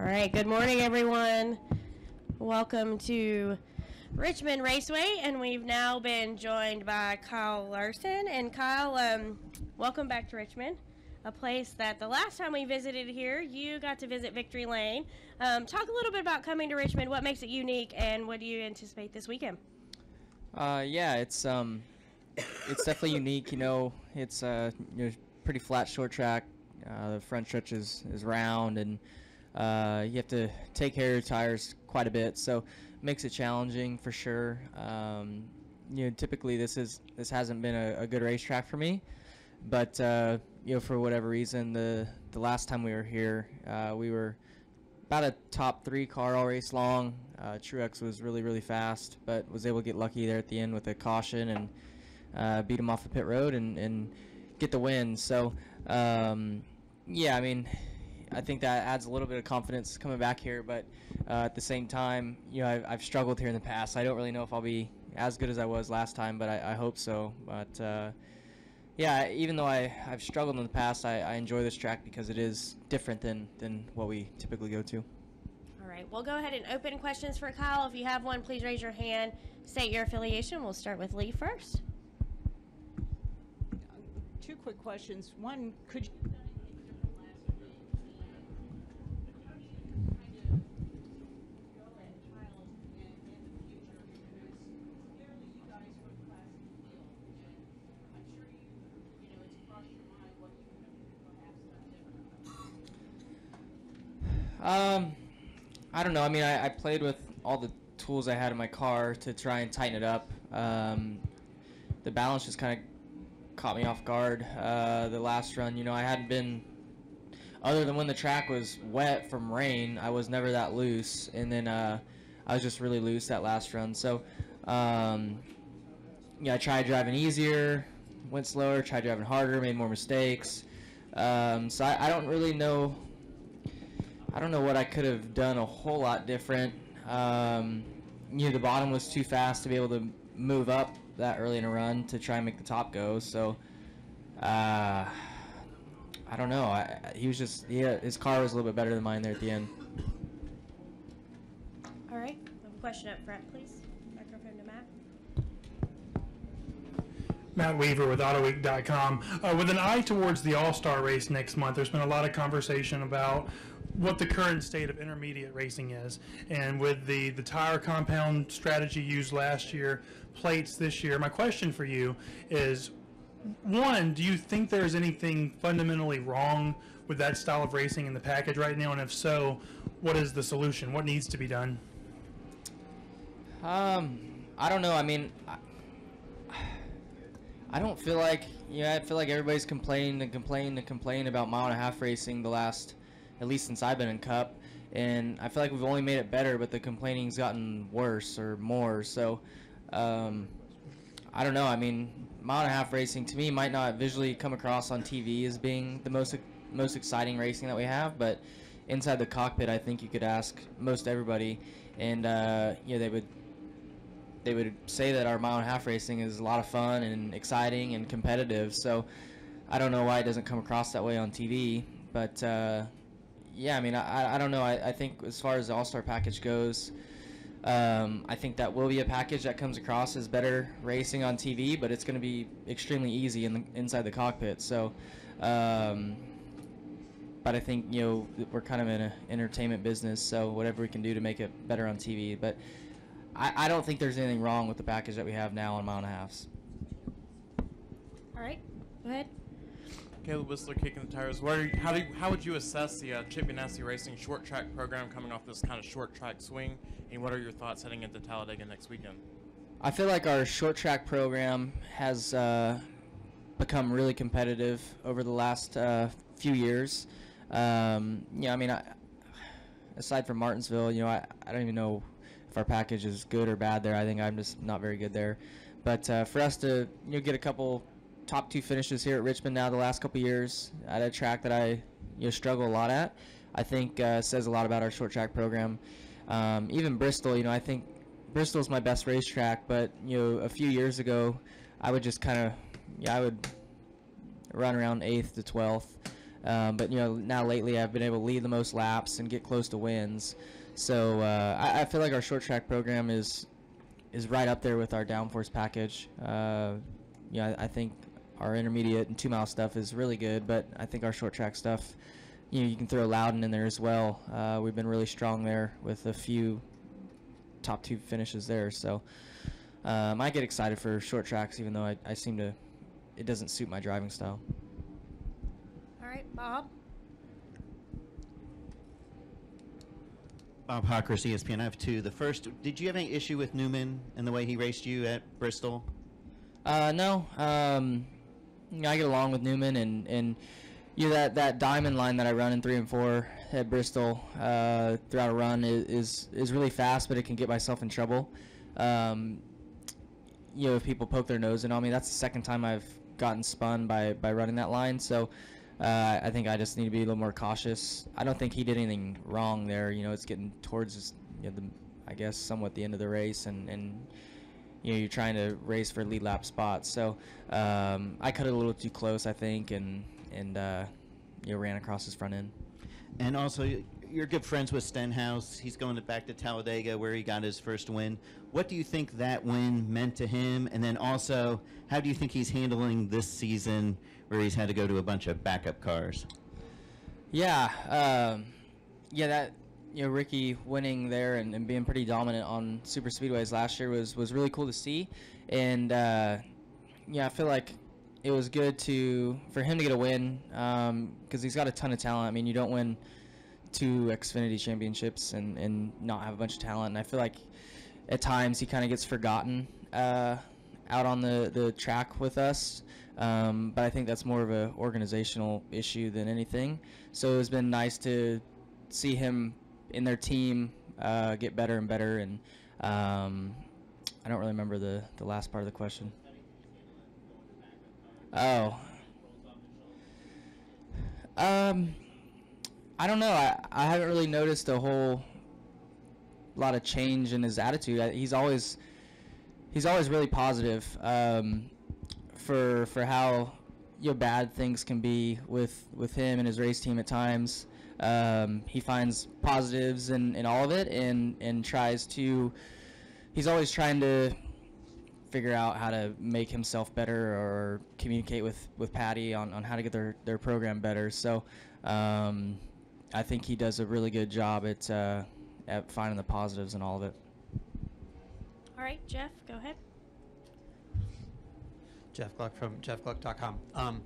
All right, good morning, everyone. Welcome to Richmond Raceway, and we've now been joined by Kyle Larson. And Kyle, welcome back to Richmond, a place that the last time we visited here, you got to visit Victory Lane. Talk a little bit about coming to Richmond, what makes it unique, and what do you anticipate this weekend? Yeah, it's definitely unique. You know, it's pretty flat short track. The front stretch is round, and you have to take care of your tires quite a bit, so it makes it challenging for sure. Typically this hasn't been a good racetrack for me, but for whatever reason, the last time we were here, we were about a top 3 car all race long. Truex was really fast, but was able to get lucky there at the end with a caution and beat him off the pit road and get the win. So yeah, I mean, I think that adds a little bit of confidence coming back here, but at the same time, I've struggled here in the past. I don't really know if I'll be as good as I was last time, but I hope so. But yeah, even though I've struggled in the past, I enjoy this track because it is different than what we typically go to. All right, we'll go ahead and open questions for Kyle. If you have one, please raise your hand, state your affiliation. We'll start with Lee first. 2 quick questions. One, could you I don't know. I mean, I played with all the tools I had in my car to try and tighten it up. The balance just kind of caught me off guard the last run. I hadn't been, other than when the track was wet from rain, I was never that loose. And then I was just really loose that last run. So I tried driving easier, went slower, tried driving harder, made more mistakes. So I don't really know. I don't know what I could have done a whole lot different. The bottom was too fast to be able to move up that early in a run to try and make the top go. So I don't know. His car was a little bit better than mine there at the end. All right, we have a question up front, please. Microphone to Matt. Matt Weaver with AutoWeek.com. With an eye towards the All-Star race next month, there's been a lot of conversation about what the current state of intermediate racing is. And with the tire compound strategy used last year, plates this year, my question for you is, one, do you think there's anything fundamentally wrong with that style of racing in the package right now? And if so, what is the solution? What needs to be done? I don't know. I mean, I don't feel like, I feel like everybody's complained about mile-and-a-half racing the last, at least since I've been in Cup, and I feel like we've only made it better, but the complaining's gotten worse or more. So I don't know. I mean, mile-and-a-half racing to me might not visually come across on TV as being the most exciting racing that we have, but inside the cockpit, I think you could ask most everybody, and they would say that our mile-and-a-half racing is a lot of fun and exciting and competitive. So I don't know why it doesn't come across that way on TV, but yeah, I mean, I don't know. I think as far as the All-Star package goes, I think that will be a package that comes across as better racing on TV, but it's going to be extremely easy inside the cockpit. So, but I think, we're kind of in an entertainment business, so whatever we can do to make it better on TV. But I don't think there's anything wrong with the package that we have now on mile-and-a-halves. All right, go ahead. Caleb Whistler, Kicking the Tires. How would you assess the Chip Ganassi Racing short track program coming off this kind of short track swing, and what are your thoughts heading into Talladega next weekend? I feel like our short track program has become really competitive over the last few years. I mean, aside from Martinsville, I don't even know if our package is good or bad there. I think I'm just not very good there. But for us to get a couple top 2 finishes here at Richmond now the last couple years at a track that I struggle a lot at, I think says a lot about our short track program. Even Bristol, I think Bristol's my best racetrack, but a few years ago I would just kind of I would run around 8th to 12th. But now lately I've been able to lead the most laps and get close to wins. So I feel like our short track program is right up there with our downforce package. I think our intermediate and 2-mile stuff is really good, but I think our short track stuff, you can throw Loudon in there as well. We've been really strong there with a few top 2 finishes there. So I get excited for short tracks, even though I seem to, it doesn't suit my driving style. All right, Bob. Bob Hawkers, ESPN. I have 2. The first, did you have any issue with Newman and the way he raced you at Bristol? No. I get along with Newman, and that diamond line that I run in 3 and 4 at Bristol throughout a run is really fast, but it can get myself in trouble. If people poke their nose in on me, that's the second time I've gotten spun by running that line. So I think I just need to be a little more cautious. I don't think he did anything wrong there. It's getting towards I guess somewhat the end of the race, and you're trying to race for lead lap spots. So I cut it a little too close, I think, and ran across his front end. And also, you're good friends with Stenhouse. He's going back to Talladega where he got his first win. What do you think that win meant to him? And then also, how do you think he's handling this season where he's had to go to a bunch of backup cars? Ricky winning there and being pretty dominant on super speedways last year was really cool to see. And I feel like it was good for him to get a win because he's got a ton of talent. I mean, you don't win 2 Xfinity championships and not have a bunch of talent. And I feel like at times he kind of gets forgotten out on the track with us. But I think that's more of an organizational issue than anything. So it's been nice to see him in their team get better and better. And I don't really remember the last part of the question. Oh. I don't know. I haven't really noticed a whole lot of change in his attitude. He's always really positive for how bad things can be with him and his race team at times. He finds positives in all of it and tries to. He's always trying to figure out how to make himself better or communicate with Patty on how to get their program better. So I think he does a really good job at finding the positives in all of it. All right, Jeff, go ahead. Jeff Gluck from jeffgluck.com.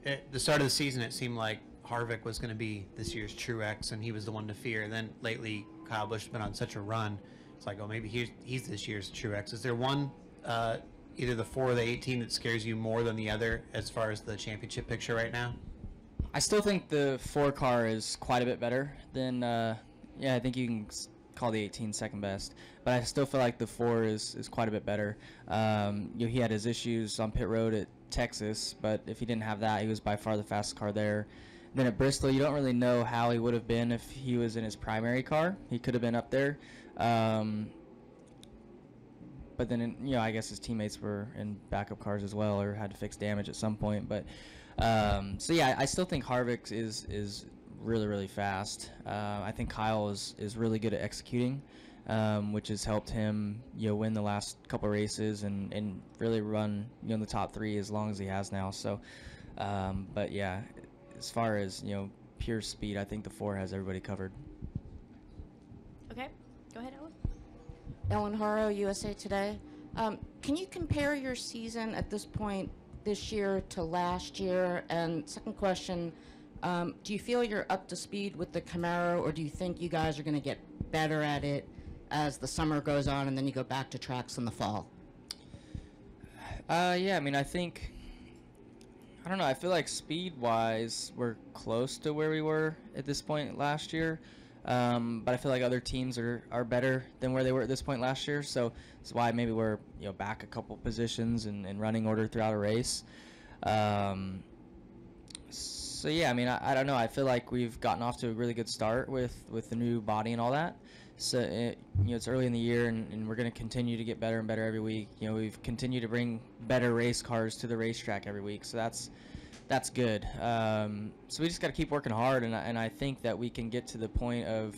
At the start of the season, it seemed like Harvick was going to be this year's Truex, and he was the one to fear. And then lately, Kyle Busch has been on such a run. It's like, oh, maybe he's this year's Truex. Is there one, either the 4 or the 18, that scares you more than the other as far as the championship picture right now? I still think the 4 car is quite a bit better than, I think you can call the 18 second best, but I still feel like the 4 is quite a bit better. He had his issues on pit road at Texas, but if he didn't have that, he was by far the fastest car there. Then at Bristol, you don't really know how he would have been if he was in his primary car. He could have been up there. But then, I guess his teammates were in backup cars as well or had to fix damage at some point. But I still think Harvick is really, really fast. I think Kyle is really good at executing, which has helped him, win the last couple races and really run, in the top 3 as long as he has now. So, as far as, pure speed, I think the 4 has everybody covered. Okay, go ahead, Ellen. Ellen Haro, USA Today. Can you compare your season at this point this year to last year? And second question, do you feel you're up to speed with the Camaro, or do you think you guys are going to get better at it as the summer goes on and then you go back to tracks in the fall? I don't know. I feel like speed-wise, we're close to where we were at this point last year. But I feel like other teams are better than where they were at this point last year. So that's why maybe we're back a couple positions in running order throughout a race. I don't know. I feel like we've gotten off to a really good start with the new body and all that. So it's early in the year, and we're going to continue to get better and better every week. We've continued to bring better race cars to the racetrack every week. So that's that's good. So we just got to keep working hard, and I think that we can get to the point of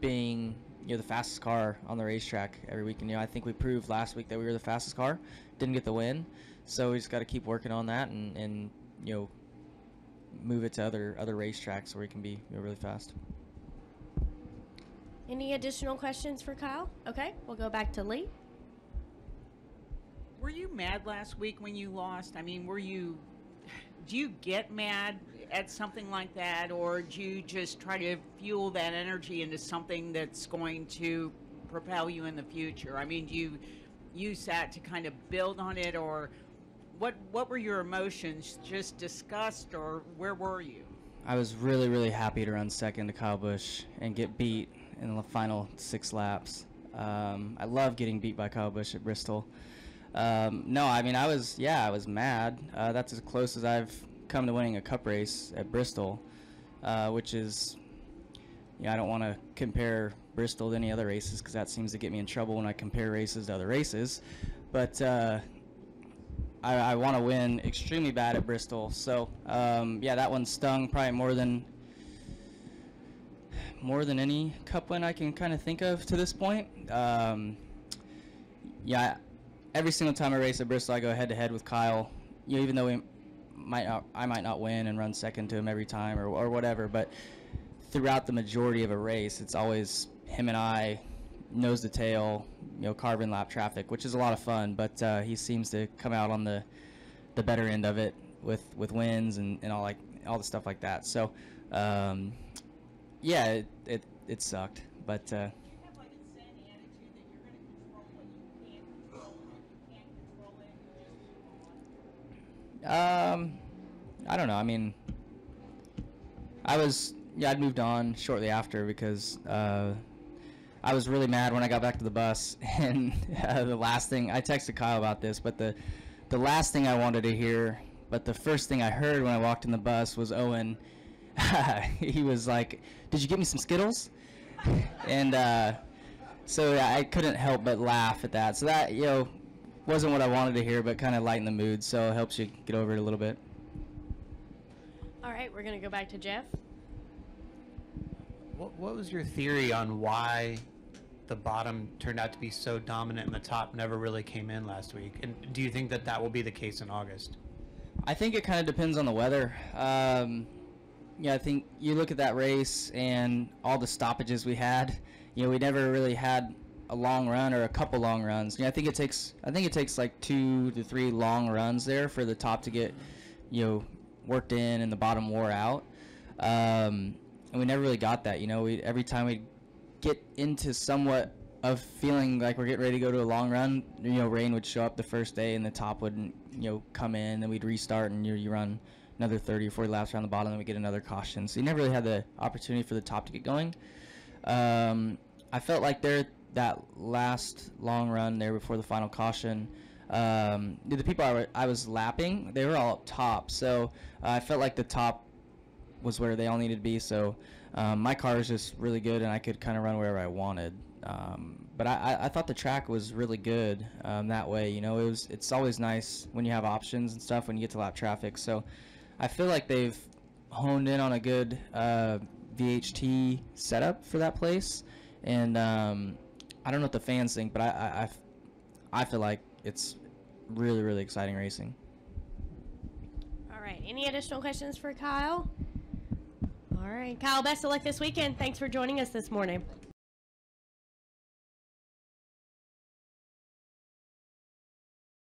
being, the fastest car on the racetrack every week. And I think we proved last week that we were the fastest car, didn't get the win. So we just got to keep working on that and move it to other racetracks where we can be really fast. Any additional questions for Kyle? Okay, we'll go back to Lee. Were you mad last week when you lost? I mean, do you get mad at something like that, or do you just try to fuel that energy into something that's going to propel you in the future? I mean, do you use that to kind of build on it, or what were your emotions? Just disgust, or where were you? I was really, really happy to run second to Kyle Busch and get beat in the final 6 laps. I love getting beat by Kyle Busch at Bristol. No, I mean, I was mad. That's as close as I've come to winning a cup race at Bristol, which is, I don't want to compare Bristol to any other races because that seems to get me in trouble when I compare races to other races. But I want to win extremely bad at Bristol. So, that one stung probably more than any cup win I can kind of think of to this point. Every single time I race at Bristol, I go head-to-head with Kyle. Even though I might not win and run second to him every time or whatever, but throughout the majority of a race, it's always him and I, nose to tail, carving lap traffic, which is a lot of fun. But he seems to come out on the better end of it with wins and all the stuff like that. So, it sucked, but. I don't know. I mean, I'd moved on shortly after because I was really mad when I got back to the bus, and the last thing I texted Kyle about this, but the last thing I wanted to hear, but the first thing I heard when I walked in the bus was Owen. He was like, "Did you get me some Skittles?" And so I couldn't help but laugh at that. So that wasn't what I wanted to hear, but kind of lighten the mood, so it helps you get over it a little bit. All right, we're going to go back to Jeff. What was your theory on why the bottom turned out to be so dominant and the top never really came in last week? And do you think that will be the case in August? I think it kind of depends on the weather. I think you look at that race and all the stoppages we had. We never really had a long run or a couple long runs. I think it takes like 2 to 3 long runs there for the top to get worked in and the bottom wore out. And we never really got that. Every time we get into somewhat of feeling like we're getting ready to go to a long run, rain would show up the first day and the top wouldn't come in, and we'd restart and you run another 30 or 40 laps around the bottom and we get another caution. So you never really had the opportunity for the top to get going. I felt like that last long run there before the final caution, the people I was lapping, they were all up top, so I felt like the top was where they all needed to be. So my car was just really good and I could kind of run wherever I wanted. But I thought the track was really good that way. It's always nice when you have options and stuff when you get to lap traffic. So I feel like they've honed in on a good VHT setup for that place. And I don't know what the fans think, but I feel like it's really, really exciting racing. All right. Any additional questions for Kyle? All right. Kyle, best of luck this weekend. Thanks for joining us this morning.